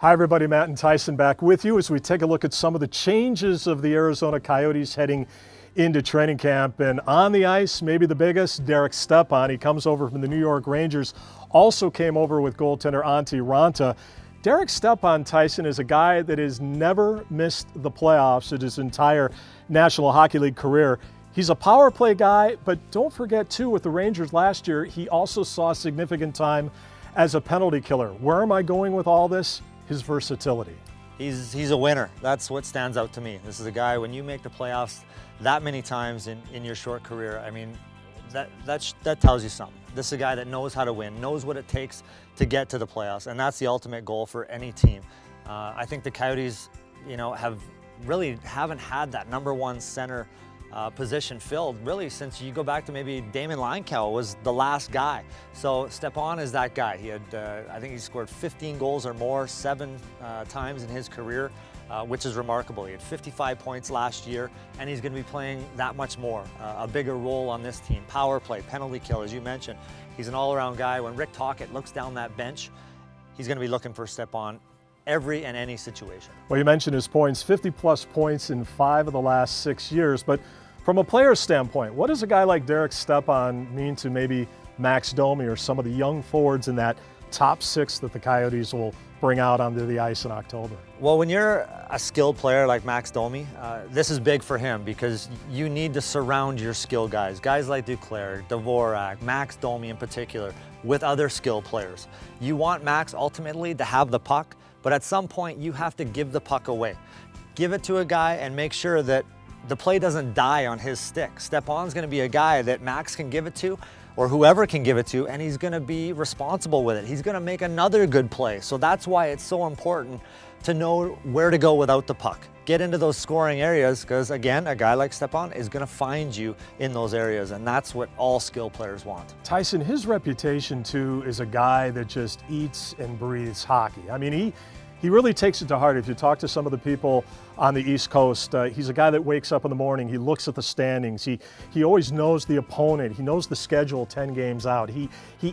Hi everybody, Matt and Tyson back with you as we take a look at some of the changes of the Arizona Coyotes heading into training camp. And on the ice, maybe the biggest, Derek Stepan. He comes over from the New York Rangers, also came over with goaltender Antti Raanta. Derek Stepan, Tyson, is a guy that has never missed the playoffs in his entire National Hockey League career. He's a power play guy, but don't forget too, with the Rangers last year, he also saw significant time as a penalty killer. Where am I going with all this? His versatility. He's a winner. That's what stands out to me. This is a guy, when you make the playoffs that many times in your short career, I mean, that tells you something. This is a guy that knows how to win, knows what it takes to get to the playoffs, and that's the ultimate goal for any team. I think the Coyotes, haven't had that number one center position filled really since you go back to maybe Damon Leinkel was the last guy. So Stepan is that guy. He had, I think he scored 15 goals or more 7 times in his career, which is remarkable. He had 55 points last year, and he's going to be playing that much more, a bigger role on this team. Power play, penalty kill, as you mentioned. He's an all-around guy. When Rick Tocchet looks down that bench, he's going to be looking for Stepan every and any situation. Well, you mentioned his points, 50-plus points in 5 of the last 6 years, but from a player's standpoint, what does a guy like Derek Stepan mean to maybe Max Domi or some of the young forwards in that top 6 that the Coyotes will bring out onto the ice in October? Well, when you're a skilled player like Max Domi, this is big for him because you need to surround your skill guys like Duclair, Dvorak, Max Domi in particular, with other skill players. You want Max ultimately to have the puck, but at some point you have to give the puck away. Give it to a guy and make sure that the play doesn't die on his stick. Stepan's going to be a guy that Max can give it to, or whoever can give it to, and he's going to be responsible with it. He's going to make another good play. So that's why it's so important to know where to go without the puck. Get into those scoring areas because, again, a guy like Stepan is going to find you in those areas, and that's what all skill players want. Tyson, his reputation, too, is a guy that just eats and breathes hockey. I mean, he really takes it to heart. If you talk to some of the people on the East Coast, he's a guy that wakes up in the morning, he looks at the standings, he always knows the opponent, he knows the schedule 10 games out. He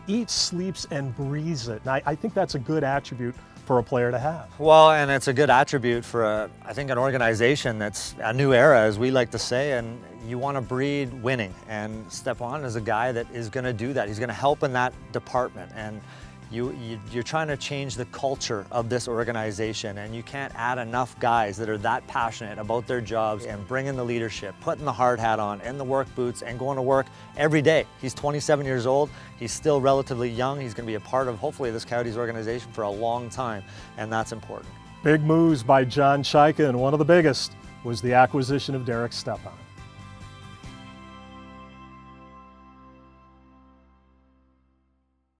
eats, sleeps, and breathes it. And I think that's a good attribute for a player to have. Well, and it's a good attribute for, I think, an organization that's a new era, as we like to say, and you want to breed winning. And Stepan is a guy that is going to do that. He's going to help in that department. And you're trying to change the culture of this organization, and you can't add enough guys that are that passionate about their jobs and bringing the leadership, putting the hard hat on and the work boots and going to work every day. He's 27 years old. He's still relatively young. He's going to be a part of, hopefully, this Coyotes organization for a long time, and that's important. Big moves by John Chaika, and one of the biggest was the acquisition of Derek Stepan.